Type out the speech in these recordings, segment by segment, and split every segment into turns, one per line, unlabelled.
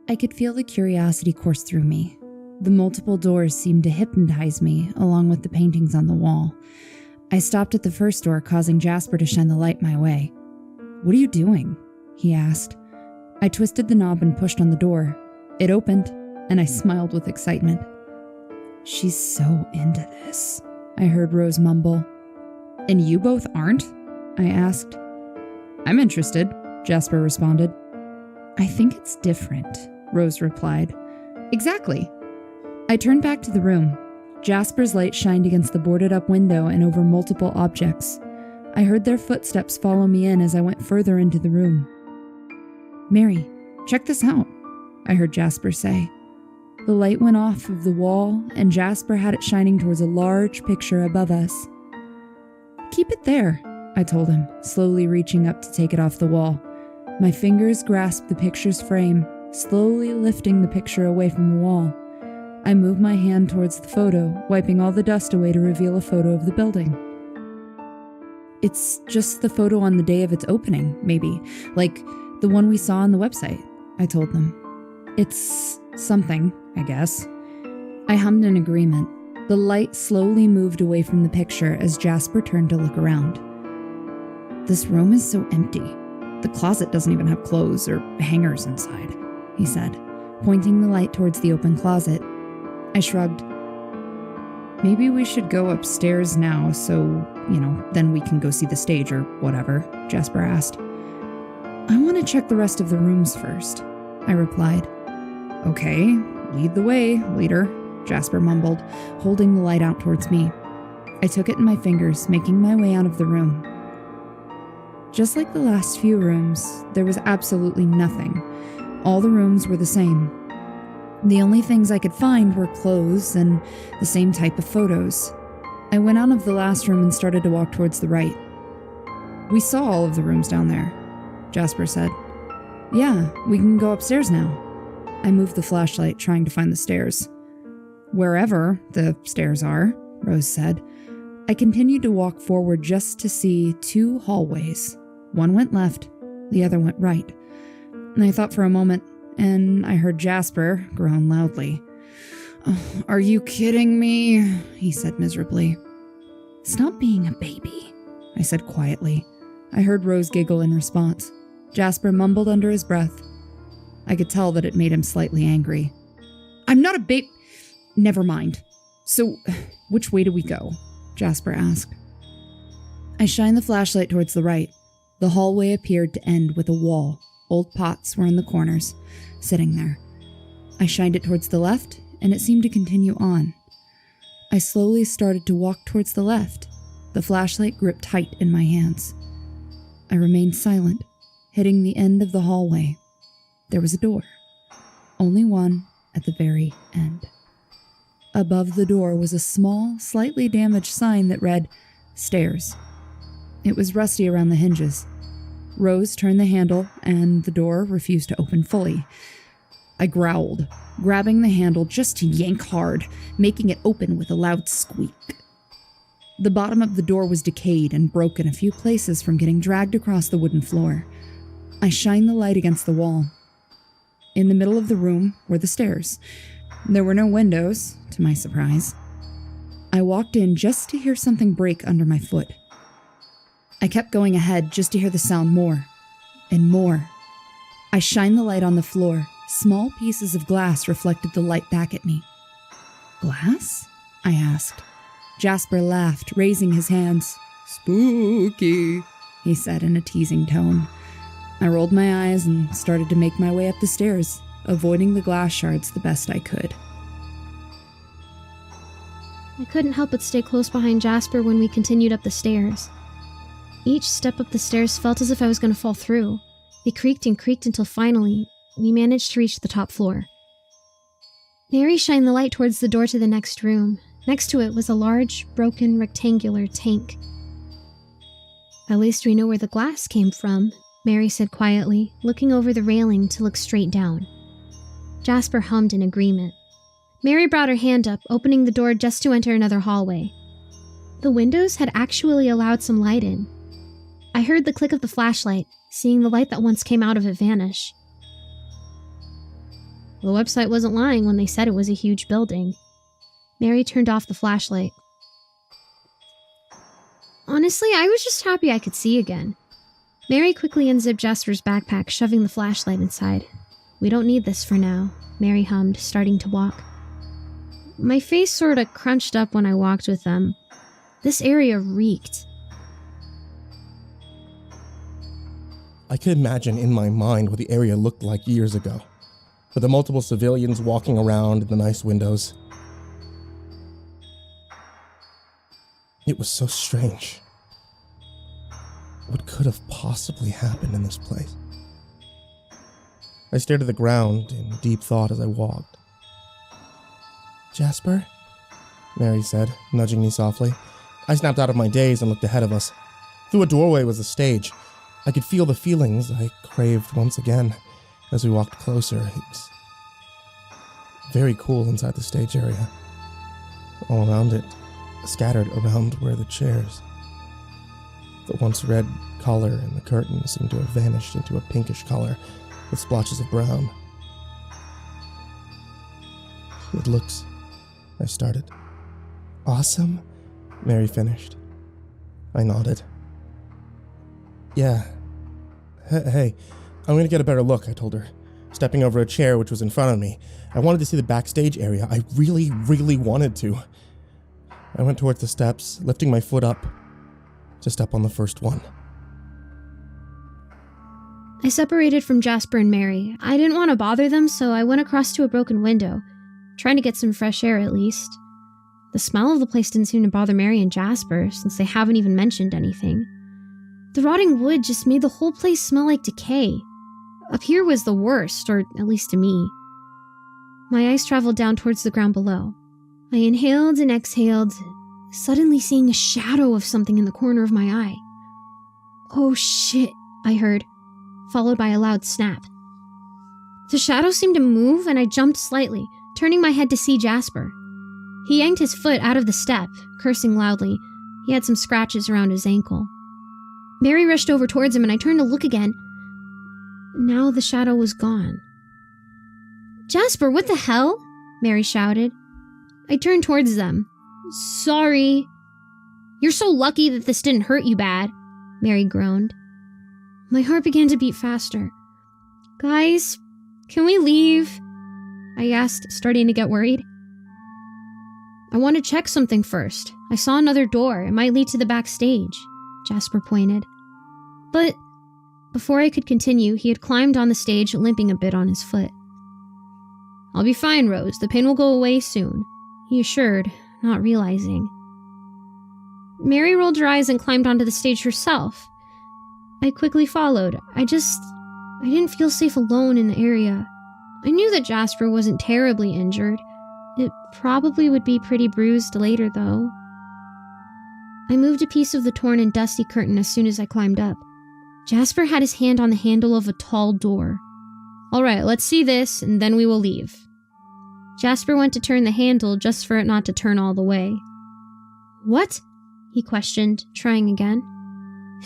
I could feel the curiosity course through me. The multiple doors seemed to hypnotize me, along with the paintings on the wall. I stopped at the first door, causing Jasper to shine the light my way. "What are you doing?" he asked. I twisted the knob and pushed on the door. It opened, and I smiled with excitement. "She's so into this," I heard Rose mumble. "And you both aren't?" I asked. "I'm interested," Jasper responded. "I think it's different," Rose replied. "Exactly." I turned back to the room. Jasper's light shined against the boarded-up window and over multiple objects. I heard their footsteps follow me in as I went further into the room. "Mary, check this out," I heard Jasper say. The light went off of the wall, and Jasper had it shining towards a large picture above us. "Keep it there," I told him, slowly reaching up to take it off the wall. My fingers grasped the picture's frame, slowly lifting the picture away from the wall. I moved my hand towards the photo, wiping all the dust away to reveal a photo of the building. "It's just the photo on the day of its opening, maybe, like the one we saw on the website," I told them. "It's something, I guess." I hummed in agreement. The light slowly moved away from the picture as Jasper turned to look around. "This room is so empty. The closet doesn't even have clothes or hangers inside," he said, pointing the light towards the open closet. I shrugged. "Maybe we should go upstairs now so, then we can go see the stage or whatever," Jasper asked. "I want to check the rest of the rooms first," I replied. "Okay, lead the way, leader," Jasper mumbled, holding the light out towards me. I took it in my fingers, making my way out of the room. Just like the last few rooms, there was absolutely nothing. All the rooms were the same. The only things I could find were clothes and the same type of photos. I went out of the last room and started to walk towards the right. "We saw all of the rooms down there," Jasper said. "Yeah, we can go upstairs now." I moved the flashlight, trying to find the stairs. "Wherever the stairs are," Rose said. I continued to walk forward just to see 2 hallways. One went left, the other went right. And I thought for a moment, and I heard Jasper groan loudly. "Oh, are you kidding me?" he said miserably. "Stop being a baby," I said quietly. I heard Rose giggle in response. Jasper mumbled under his breath. I could tell that it made him slightly angry. "I'm not a babe. Never mind. So, which way do we go?" Jasper asked. I shined the flashlight towards the right. The hallway appeared to end with a wall. Old pots were in the corners, sitting there. I shined it towards the left, and it seemed to continue on. I slowly started to walk towards the left, the flashlight gripped tight in my hands. I remained silent, hitting the end of the hallway. There was a door. Only one at the very end. Above the door was a small, slightly damaged sign that read, "Stairs." It was rusty around the hinges. Rose turned the handle, and the door refused to open fully. I growled, grabbing the handle just to yank hard, making it open with a loud squeak. The bottom of the door was decayed and broke in a few places from getting dragged across the wooden floor. I shined the light against the wall. In the middle of the room were the stairs. There were no windows, to my surprise. I walked in just to hear something break under my foot. I kept going ahead just to hear the sound more and more. I shined the light on the floor. Small pieces of glass reflected the light back at me. "Glass?" I asked. Jasper laughed, raising his hands. "Spooky," he said in a teasing tone. I rolled my eyes and started to make my way up the stairs, avoiding the glass shards the best I could.
I couldn't help but stay close behind Jasper when we continued up the stairs. Each step up the stairs felt as if I was going to fall through. They creaked and creaked until finally, we managed to reach the top floor. Mary shined the light towards the door to the next room. Next to it was a large, broken, rectangular tank. "At least we know where the glass came from," Mary said quietly, looking over the railing to look straight down. Jasper hummed in agreement. Mary brought her hand up, opening the door just to enter another hallway. The windows had actually allowed some light in. I heard the click of the flashlight, seeing the light that once came out of it vanish. The website wasn't lying when they said it was a huge building. Mary turned off the flashlight. Honestly, I was just happy I could see again. Mary quickly unzipped Jasper's backpack, shoving the flashlight inside. We don't need this for now, Mary hummed, starting to walk. My face sorta crunched up when I walked with them. This area reeked.
I could imagine in my mind what the area looked like years ago, with the multiple civilians walking around in the nice windows. It was so strange. What could have possibly happened in this place? I stared at the ground in deep thought as I walked. Jasper? Mary said, nudging me softly. I snapped out of my daze and looked ahead of us. Through a doorway was a stage. I could feel the feelings I craved once again as we walked closer. It was very cool inside the stage area. All around it, scattered around where the chairs. The once red color in the curtain seemed to have vanished into a pinkish color with splotches of brown. It looks... I started. Awesome? Mary finished. I nodded. Yeah. Hey, I'm gonna get a better look, I told her, stepping over a chair which was in front of me. I wanted to see the backstage area. I really, really wanted to. I went towards the steps, lifting my foot up to step on the first one.
I separated from Jasper and Mary. I didn't want to bother them, so I went across to a broken window, trying to get some fresh air at least. The smell of the place didn't seem to bother Mary and Jasper, since they haven't even mentioned anything. The rotting wood just made the whole place smell like decay. Up here was the worst, or at least to me. My eyes traveled down towards the ground below. I inhaled and exhaled, suddenly seeing a shadow of something in the corner of my eye. Oh shit, I heard, followed by a loud snap. The shadow seemed to move, and I jumped slightly, turning my head to see Jasper. He yanked his foot out of the step, cursing loudly. He had some scratches around his ankle. Mary rushed over towards him, and I turned to look again. Now the shadow was gone. Jasper, what the hell? Mary shouted. I turned towards them. Sorry. You're so lucky that this didn't hurt you bad, Mary groaned. My heart began to beat faster. Guys, can we leave? I asked, starting to get worried. I want to check something first. I saw another door. It might lead to the backstage, Jasper pointed. But before I could continue, he had climbed on the stage, limping a bit on his foot. I'll be fine, Rose. The pain will go away soon, he assured, not realizing. Mary rolled her eyes and climbed onto the stage herself. I quickly followed. I didn't feel safe alone in the area. I knew that Jasper wasn't terribly injured. It probably would be pretty bruised later, though. I moved a piece of the torn and dusty curtain as soon as I climbed up. Jasper had his hand on the handle of a tall door. All right, let's see this, and then we will leave. Jasper went to turn the handle just for it not to turn all the way. What? He questioned, trying again.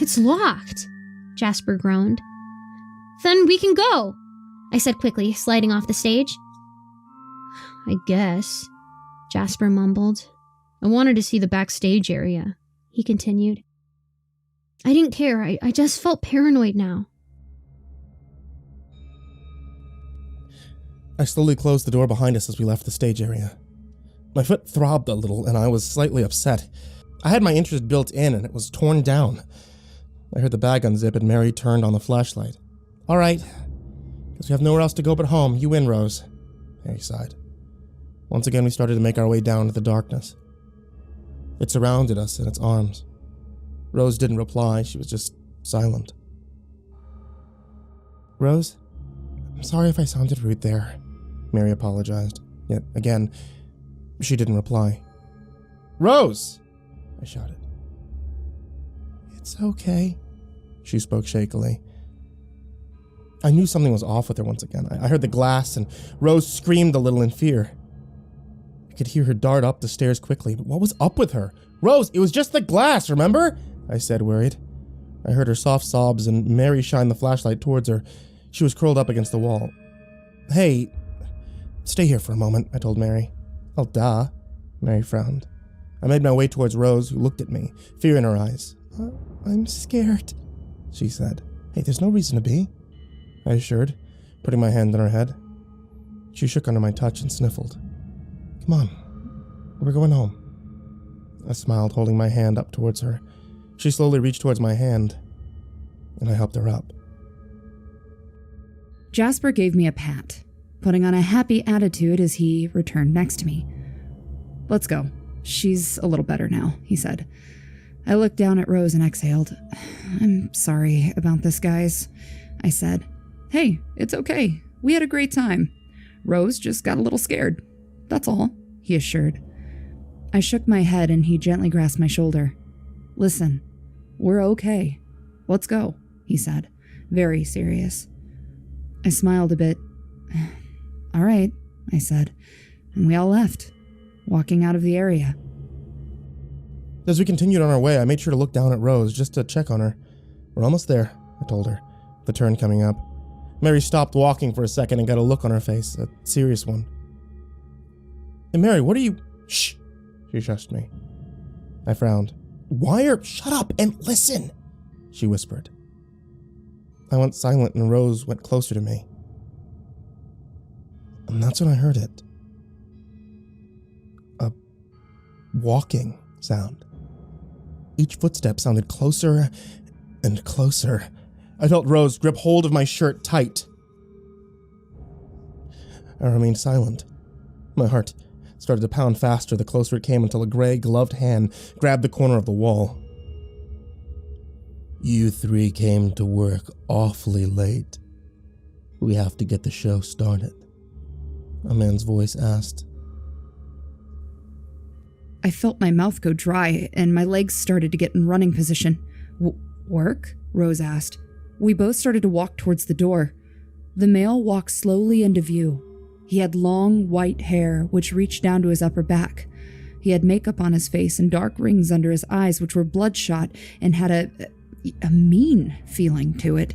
It's locked, Jasper groaned. Then we can go, I said quickly, sliding off the stage. I guess, Jasper mumbled. I wanted to see the backstage area, he continued. I didn't care. I just felt paranoid now.
I slowly closed the door behind us as we left the stage area. My foot throbbed a little, and I was slightly upset. I had my interest built in, and it was torn down. I heard the bag unzip, and Mary turned on the flashlight. All right. Guess we have nowhere else to go but home. You win, Rose. Mary sighed. Once again, we started to make our way down to the darkness. It surrounded us in its arms. Rose didn't reply. She was just silent. Rose? I'm sorry if I sounded rude there, Mary apologized. Yet again, she didn't reply. Rose! I shouted. It's okay, she spoke shakily. I knew something was off with her once again. I heard the glass, and Rose screamed a little in fear. I could hear her dart up the stairs quickly, but what was up with her? Rose, it was just the glass, remember? I said, worried. I heard her soft sobs, and Mary shined the flashlight towards her. She was curled up against the wall. Hey, Stay here for a moment, I told Mary. Oh, duh. Mary frowned. I made my way towards Rose, who looked at me, fear in her eyes. I'm scared, she said. Hey, there's no reason to be, I assured, putting my hand on her head. She shook under my touch and sniffled. Come on, we're going home. I smiled, holding my hand up towards her. She slowly reached towards my hand, and I helped her up.
Jasper gave me a pat, putting on a happy attitude as he returned next to me. Let's go. She's a little better now, he said. I looked down at Rose and exhaled. I'm sorry about this, guys, I said. Hey, it's okay. We had a great time. Rose just got a little scared. That's all, he assured. I shook my head and he gently grasped my shoulder. Listen, we're okay. Let's go, he said, very serious. I smiled a bit. All right, I said, and we all left, walking out of the area.
As we continued on our way, I made sure to look down at Rose just to check on her. We're almost there, I told her, the turn coming up. Mary stopped walking for a second and got a look on her face, a serious one. Hey, Mary, what are you... Shh, she shushed me. I frowned. Shut up and listen, she whispered. I went silent and Rose went closer to me. And that's when I heard it. A walking sound. Each footstep sounded closer and closer. I felt Rose grip hold of my shirt tight. I remained silent. My heart started to pound faster the closer it came until a gray, gloved hand grabbed the corner of the wall. You three came to work awfully late. We have to get the show started, a man's voice asked.
I felt my mouth go dry and my legs started to get in running position. Work? Rose asked. We both started to walk towards the door. The male walked slowly into view. He had long, white hair, which reached down to his upper back. He had makeup on his face and dark rings under his eyes, which were bloodshot and had a mean feeling to it.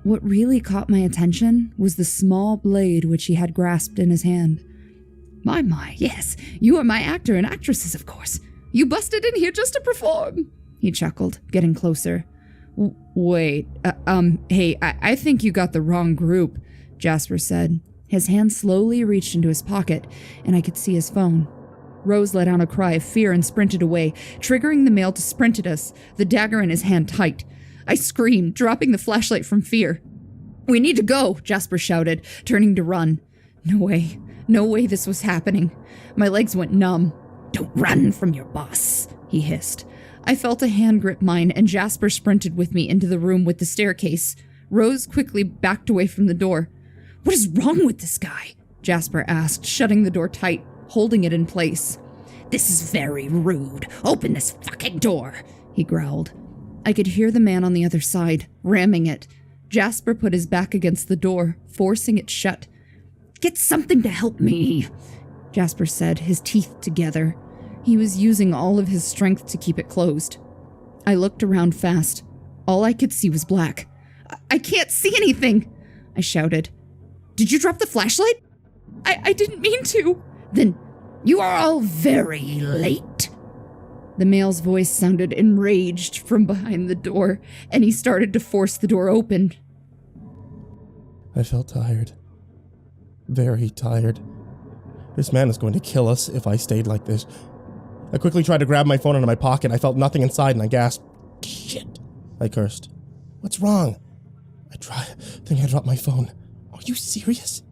What really caught my attention was the small blade which he had grasped in his hand. My, yes, you are my actor and actresses, of course. You busted in here just to perform, he chuckled, getting closer. Wait, hey, I think you got the wrong group, Jasper said. His hand slowly reached into his pocket, and I could see his phone. Rose let out a cry of fear and sprinted away, triggering the male to sprint at us, the dagger in his hand tight. I screamed, dropping the flashlight from fear. We need to go, Jasper shouted, turning to run. No way this was happening. My legs went numb. Don't run from your boss, he hissed. I felt a hand grip mine, and Jasper sprinted with me into the room with the staircase. Rose quickly backed away from the door. What is wrong with this guy? Jasper asked, shutting the door tight, holding it in place. This is very rude. Open this fucking door, he growled. I could hear the man on the other side, ramming it. Jasper put his back against the door, forcing it shut. Get something to help me, Jasper said, his teeth together. He was using all of his strength to keep it closed. I looked around fast. All I could see was black. I can't see anything, I shouted. Did you drop the flashlight? I didn't mean to. Then you are all very late. The male's voice sounded enraged from behind the door, and he started to force the door open.
I felt tired. Very tired. This man is going to kill us if I stayed like this. I quickly tried to grab my phone out of my pocket. I felt nothing inside and I gasped. Shit, I cursed. What's wrong? I think I dropped my phone. Are you serious?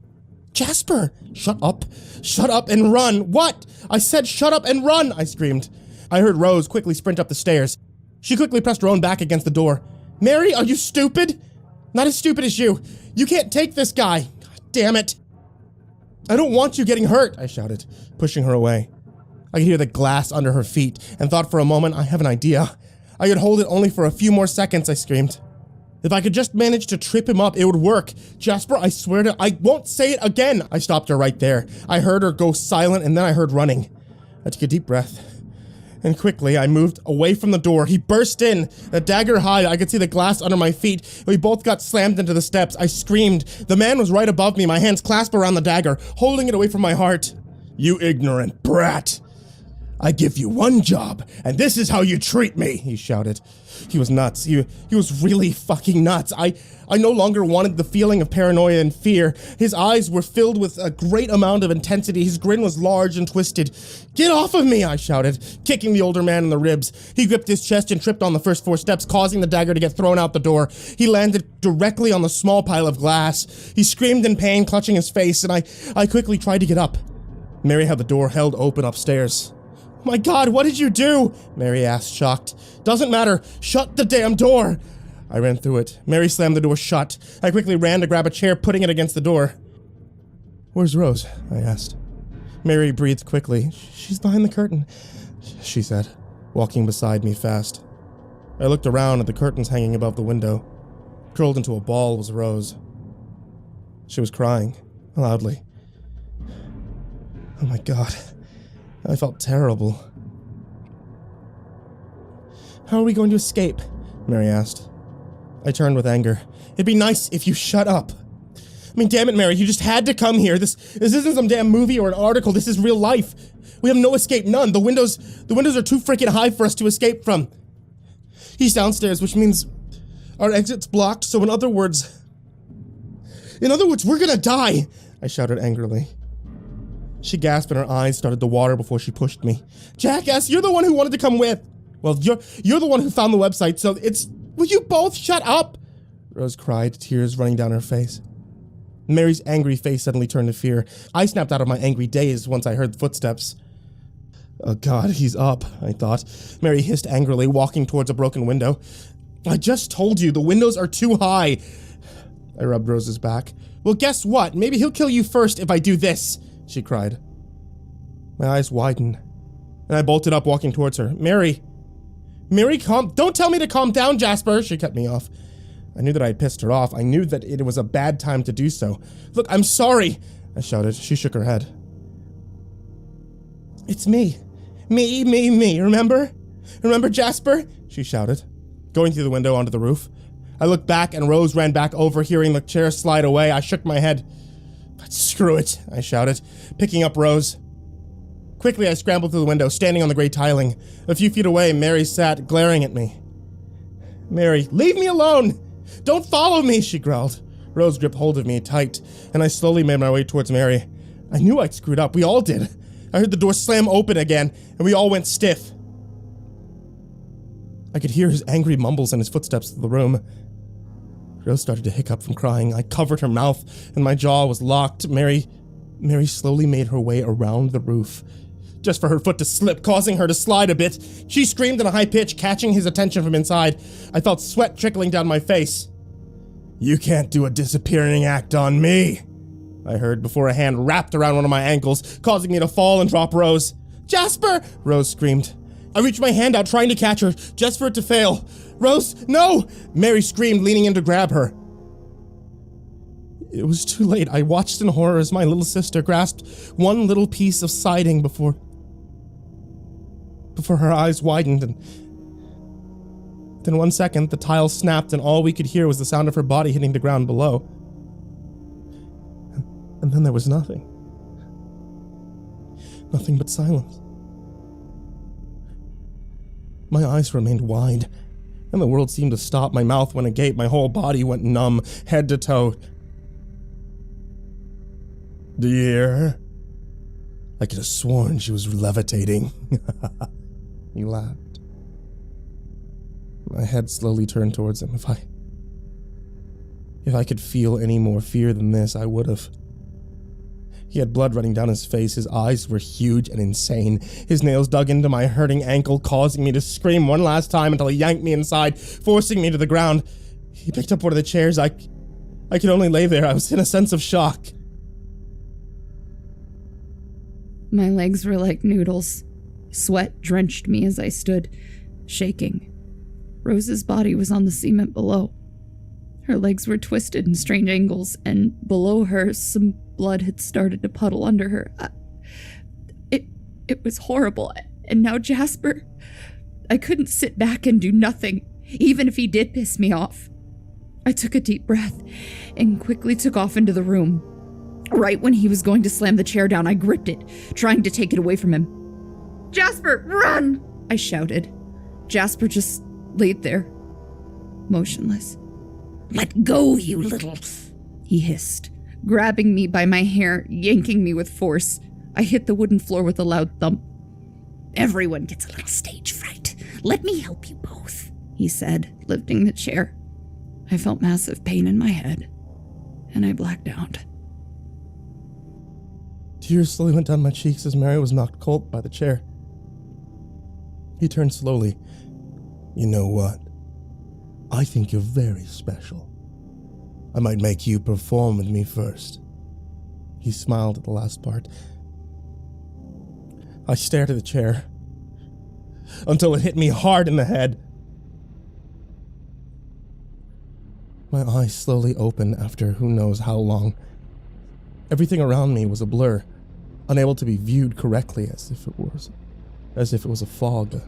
Jasper! Shut up and run! What? I said shut up and run! I screamed. I heard Rose quickly sprint up the stairs. She quickly pressed her own back against the door. Mary, are you stupid? Not as stupid as you. You can't take this guy. God damn it. I don't want you getting hurt, I shouted, pushing her away. I could hear the glass under her feet and thought for a moment, I have an idea. I could hold it only for a few more seconds, I screamed. If I could just manage to trip him up, it would work. Jasper, I swear to, I won't say it again. I stopped her right there. I heard her go silent and then I heard running. I took a deep breath and quickly I moved away from the door. He burst in, a dagger high. I could see the glass under my feet. We both got slammed into the steps. I screamed. The man was right above me, my hands clasped around the dagger, holding it away from my heart. "You ignorant brat. I give you one job, and this is how you treat me," he shouted. He was nuts. He was really fucking nuts. I no longer wanted the feeling of paranoia and fear. His eyes were filled with a great amount of intensity. His grin was large and twisted. "Get off of me," I shouted, kicking the older man in the ribs. He gripped his chest and tripped on the first 4 steps, causing the dagger to get thrown out the door. He landed directly on the small pile of glass. He screamed in pain, clutching his face, and I quickly tried to get up. Mary had the door held open upstairs. "My God, what did you do?" Mary asked, shocked. "Doesn't matter. Shut the damn door." I ran through it. Mary slammed the door shut. I quickly ran to grab a chair, putting it against the door. "Where's Rose?" I asked. Mary breathed quickly. "She's behind the curtain," she said, walking beside me fast. I looked around at the curtains hanging above the window. Curled into a ball was Rose. She was crying, loudly. Oh my God. I felt terrible. "How are we going to escape?" Mary asked. I turned with anger. "It'd be nice if you shut up. I mean, damn it, Mary, you just had to come here. This isn't some damn movie or an article. This is real life. We have no escape, none. The windows are too freaking high for us to escape from. He's downstairs, which means our exit's blocked, so in other words, we're gonna die," I shouted angrily. She gasped and her eyes started to water before she pushed me. "Jackass, you're the one who wanted to come with. Well, you're the one who found the website, so will you both shut up?" Rose cried, tears running down her face. Mary's angry face suddenly turned to fear. I snapped out of my angry daze once I heard footsteps. "Oh God, he's up," I thought. Mary hissed angrily, walking towards a broken window. "I just told you, the windows are too high." I rubbed Rose's back. "Well, guess what? Maybe he'll kill you first if I do this," she cried. My eyes widened, and I bolted up, walking towards her. Mary, don't tell me to calm down, Jasper," she cut me off. I knew that I had pissed her off. I knew that it was a bad time to do so. "Look, I'm sorry," I shouted. She shook her head. "It's me. Me, remember? Remember, Jasper?" she shouted, going through the window onto the roof. I looked back, and Rose ran back over, hearing the chair slide away. I shook my head. "But screw it," I shouted, picking up Rose. Quickly, I scrambled through the window, standing on the gray tiling. A few feet away, Mary sat, glaring at me. "Mary, leave me alone! Don't follow me," she growled. Rose gripped hold of me tight, and I slowly made my way towards Mary. I knew I'd screwed up. We all did. I heard the door slam open again, and we all went stiff. I could hear his angry mumbles and his footsteps through the room. Rose started to hiccup from crying. I covered her mouth, and my jaw was locked. Mary slowly made her way around the roof, just for her foot to slip, causing her to slide a bit. She screamed in a high pitch, catching his attention from inside. I felt sweat trickling down my face. "You can't do a disappearing act on me," I heard before a hand wrapped around one of my ankles, causing me to fall and drop Rose. "Jasper!" Rose screamed. I reached my hand out, trying to catch her, just for it to fail. "Rose, no!" Mary screamed, leaning in to grab her. It was too late. I watched in horror as my little sister grasped one little piece of siding before her eyes widened, and then 1 second, the tile snapped, and all we could hear was the sound of her body hitting the ground below. And then there was nothing. Nothing but silence. My eyes remained wide, and the world seemed to stop. My mouth went agape, my whole body went numb, head to toe. "Do you hear her?" I could have sworn she was levitating. He laughed. My head slowly turned towards him. If I could feel any more fear than this, I would have. He had blood running down his face. His eyes were huge and insane. His nails dug into my hurting ankle, causing me to scream one last time until he yanked me inside, forcing me to the ground. He picked up one of the chairs. I could only lay there. I was in a sense of shock.
My legs were like noodles. Sweat drenched me as I stood, shaking. Rose's body was on the cement below. Her legs were twisted in strange angles, and below her, some blood had started to puddle under her. It was horrible, And now Jasper. I couldn't sit back and do nothing, even if he did piss me off. I took a deep breath and quickly took off into the room. Right when he was going to slam the chair down, I gripped it, trying to take it away from him. "Jasper, run!" I shouted. Jasper just laid there, motionless. "Let go, you little..." he hissed, grabbing me by my hair, yanking me with force. I hit the wooden floor with a loud thump. "Everyone gets a little stage fright. Let me help you both," he said, lifting the chair. I felt massive pain in my head, and I blacked out.
Tears slowly went down my cheeks as Mary was knocked cold by the chair. He turned slowly. "You know what? I think you're very special. I might make you perform with me first." He smiled at the last part. I stared at the chair until it hit me hard in the head. My eyes slowly opened after who knows how long. Everything around me was a blur, unable to be viewed correctly, as if it was a fog.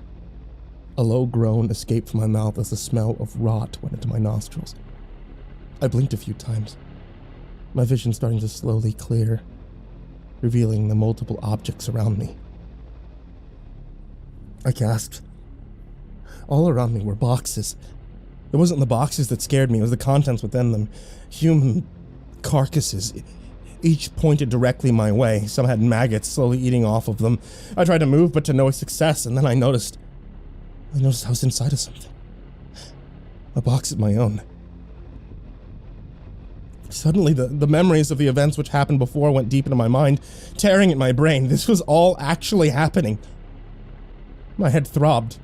A low groan escaped from my mouth as the smell of rot went into my nostrils. I blinked a few times, my vision starting to slowly clear, revealing the multiple objects around me. I gasped. All around me were boxes. It wasn't the boxes that scared me, it was the contents within them. Human carcasses, each pointed directly my way. Some had maggots slowly eating off of them. I tried to move, but to no success, and then I noticed I was inside of something. A box of my own. Suddenly, the memories of the events which happened before went deep into my mind, tearing at my brain. This was all actually happening. My head throbbed.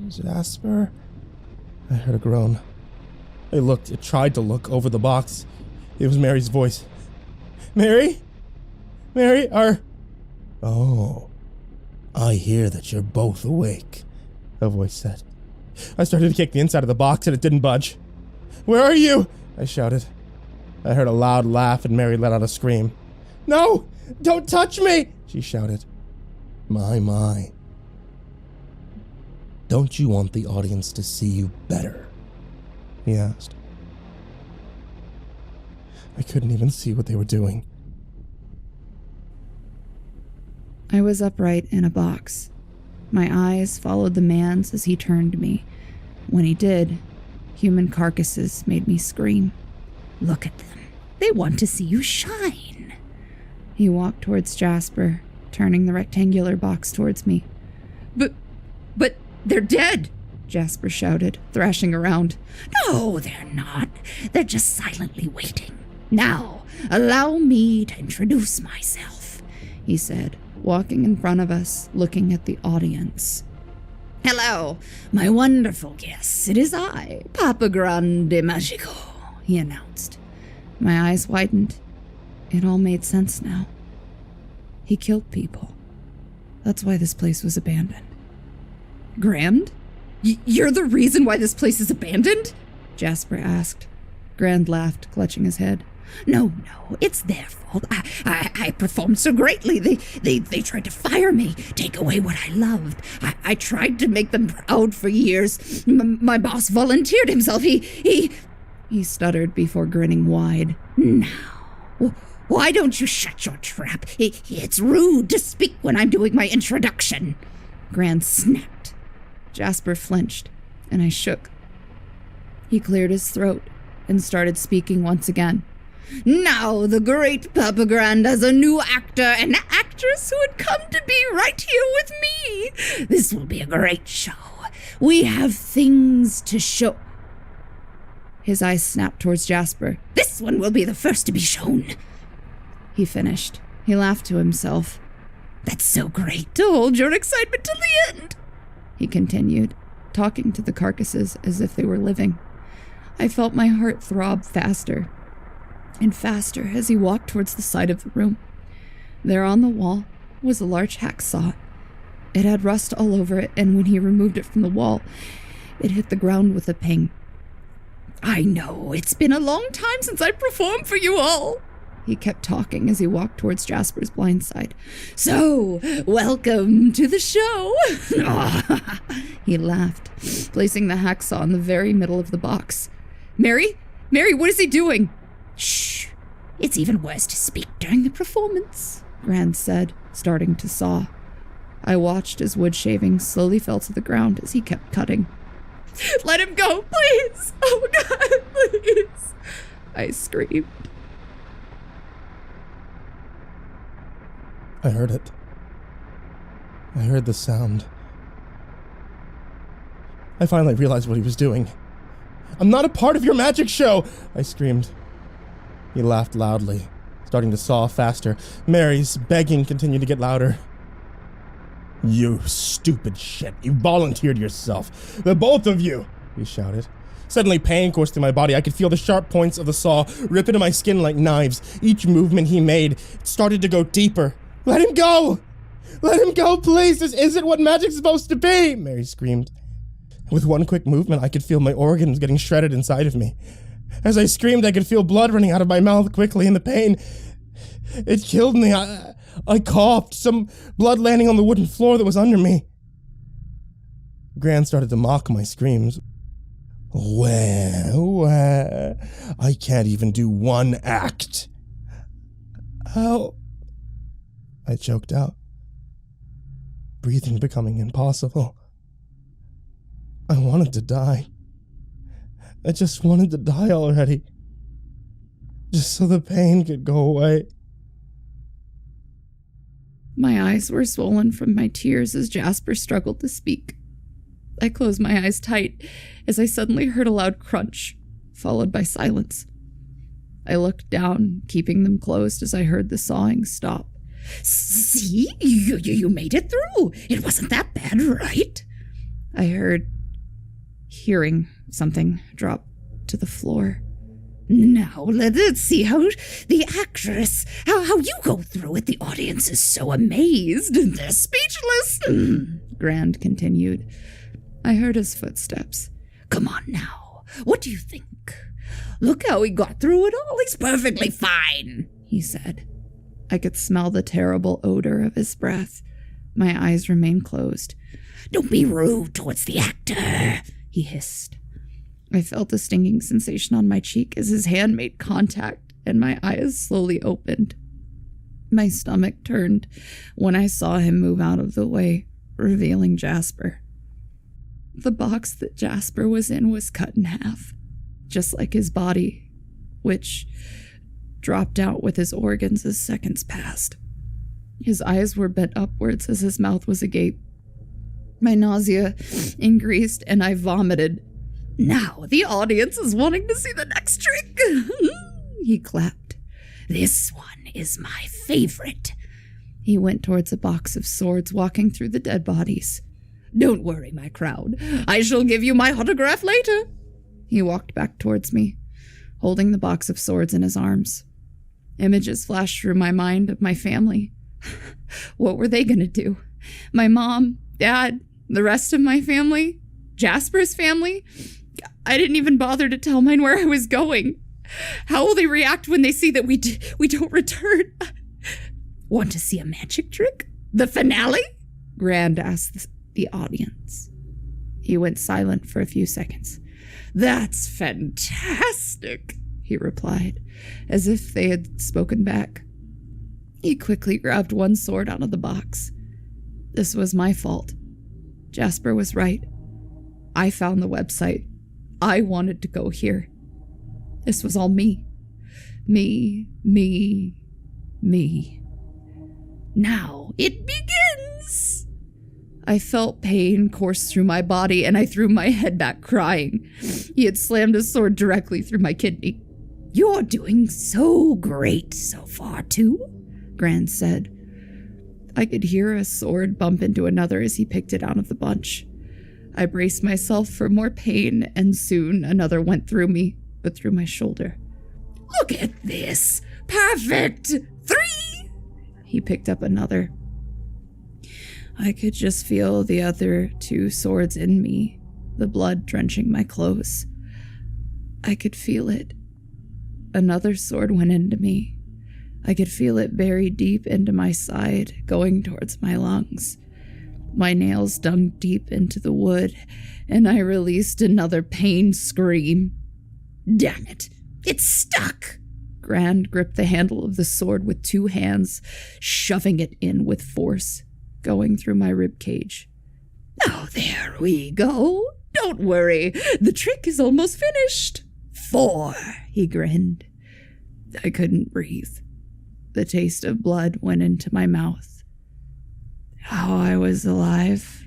"Jasper?" I heard a groan. I tried to look over the box. It was Mary's voice. "Mary? Mary, Oh, I hear that you're both awake," a voice said. I started to kick the inside of the box and it didn't budge. "Where are you?" I shouted. I heard a loud laugh and Mary let out a scream. "No! Don't touch me!" she shouted. My. "Don't you want the audience to see you better?" he asked. I couldn't even see what they were doing.
I was upright in a box. My eyes followed the man's as he turned to me. When he did, human carcasses made me scream. "Look at them. They want to see you shine." He walked towards Jasper, turning the rectangular box towards me. But they're dead," Jasper shouted, thrashing around. "No, they're not. They're just silently waiting. Now, allow me to introduce myself," he said, walking in front of us, looking at the audience. "Hello, my wonderful guests. It is I, Papa Grande Magico," he announced. My eyes widened. It all made sense now. He killed people. That's why this place was abandoned. "Grand? You're the reason why this place is abandoned?" Jasper asked. Grand laughed, clutching his head. No, it's their fault. I performed so greatly. They tried to fire me, take away what I loved. I tried to make them proud for years. My boss volunteered himself. He stuttered before grinning wide. "Now, why don't you shut your trap? It's rude to speak when I'm doing my introduction." Grand snapped. Jasper flinched, and I shook. He cleared his throat and started speaking once again. "Now the great Papa Grand has a new actor and actress who had come to be right here with me. This will be a great show. We have things to show." His eyes snapped towards Jasper. "This one will be the first to be shown." He finished. He laughed to himself. "That's so great to hold your excitement till the end," he continued, talking to the carcasses as if they were living. I felt my heart throb faster and faster as he walked towards the side of the room. There on the wall was a large hacksaw. It had rust all over it, and when he removed it from the wall, it hit the ground with a ping. "I know, it's been a long time since I performed for you all," He kept talking as he walked towards Jasper's blind side. "So, welcome to the show." He laughed, placing the hacksaw in the very middle of the box. Mary, what is he doing?" "Shh, it's even worse to speak during the performance," Grand said, starting to saw. I watched as wood shavings slowly fell to the ground as he kept cutting. "Let him go, please! Oh God, please!" I screamed.
I heard it. I heard the sound. I finally realized what he was doing. "I'm not a part of your magic show!" I screamed. He laughed loudly, starting to saw faster. Mary's begging continued to get louder. "You stupid shit. You volunteered yourself. The both of you!" he shouted. Suddenly pain coursed through my body. I could feel the sharp points of the saw rip into my skin like knives. Each movement he made started to go deeper. "Let him go! Let him go, please! This isn't what magic's supposed to be!" Mary screamed. With one quick movement, I could feel my organs getting shredded inside of me. As I screamed, I could feel blood running out of my mouth quickly, and the pain, it killed me. I coughed, some blood landing on the wooden floor that was under me. Gran started to mock my screams. Well, I can't even do one act. How? I choked out, breathing becoming impossible. I wanted to die. I just wanted to die already, just so the pain could go away.
My eyes were swollen from my tears as Jasper struggled to speak. I closed my eyes tight as I suddenly heard a loud crunch, followed by silence. I looked down, keeping them closed as I heard the sawing stop. "See? You made it through. It wasn't that bad, right?" I hearing something drop to the floor. "Now, let's see how the actress, how you go through it. The audience is so amazed. They're speechless." Grand continued. I heard his footsteps. "Come on now. What do you think? Look how he got through it all. He's perfectly fine," he said. I could smell the terrible odor of his breath. My eyes remained closed. "Don't be rude towards the actor," he hissed. I felt a stinging sensation on my cheek as his hand made contact and my eyes slowly opened. My stomach turned when I saw him move out of the way, revealing Jasper. The box that Jasper was in was cut in half, just like his body, which dropped out with his organs as seconds passed. His eyes were bent upwards as his mouth was agape. My nausea increased and I vomited. "Now the audience is wanting to see the next trick," he clapped. "This one is my favorite." He went towards a box of swords, walking through the dead bodies. "Don't worry, my crowd. I shall give you my autograph later." He walked back towards me, holding the box of swords in his arms. Images flashed through my mind of my family. What were they going to do? My mom, dad, the rest of my family, Jasper's family? I didn't even bother to tell mine where I was going. How will they react when they see that we don't return? "Want to see a magic trick? The finale?" Grand asked the audience. He went silent for a few seconds. "That's fantastic," he replied, as if they had spoken back. He quickly grabbed one sword out of the box. This was my fault. Jasper was right. I found the website. I wanted to go here. This was all me. Me. Now it begins. I felt pain course through my body and I threw my head back crying. He had slammed his sword directly through my kidney. "You're doing so great so far, too," Grand said. I could hear a sword bump into another as he picked it out of the bunch. I braced myself for more pain, and soon another went through me, but through my shoulder. "Look at this! Perfect! 3!" He picked up another. I could just feel the other 2 swords in me, the blood drenching my clothes. I could feel it. Another sword went into me. I could feel it buried deep into my side, going towards my lungs. My nails dug deep into the wood, and I released another pain scream. Damn it! It's stuck! Grand gripped the handle of the sword with 2 hands, shoving it in with force, going through my ribcage. Now there we go. Don't worry, the trick is almost finished. 4, he grinned. I couldn't breathe. The taste of blood went into my mouth. How I was alive,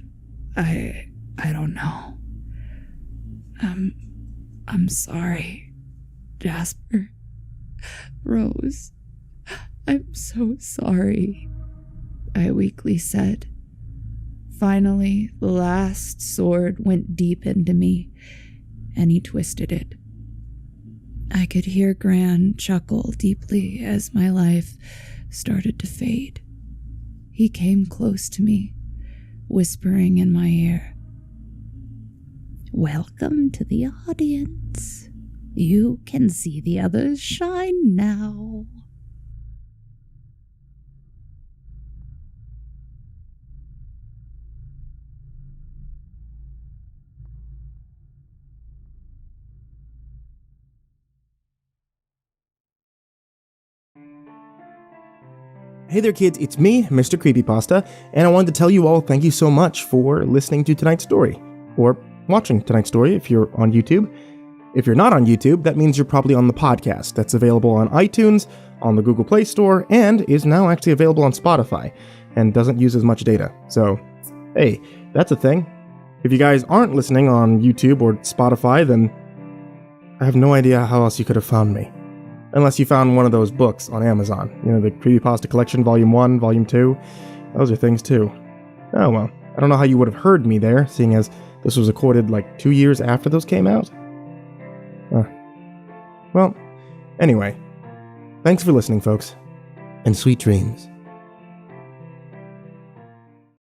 I don't know. I'm sorry, Jasper. Rose, I'm so sorry, I weakly said. Finally, the last sword went deep into me, and he twisted it. I could hear Gran chuckle deeply as my life started to fade. He came close to me, whispering in my ear, Welcome to the audience. You can see the others shine now.
Hey there kids, it's me, MrCreepyPasta, and I wanted to tell you all thank you so much for listening to tonight's story, or watching tonight's story if you're on YouTube. If you're not on YouTube, that means you're probably on the podcast that's available on iTunes, on the Google Play Store, and is now actually available on Spotify, and doesn't use as much data. So, hey, that's a thing. If you guys aren't listening on YouTube or Spotify, then I have no idea how else you could have found me. Unless you found one of those books on Amazon. You know, the Creepypasta Collection, Volume 1, Volume 2. Those are things too. Oh well, I don't know how you would have heard me there, seeing as this was recorded like 2 years after those came out. Well, anyway. Thanks for listening, folks. And sweet dreams.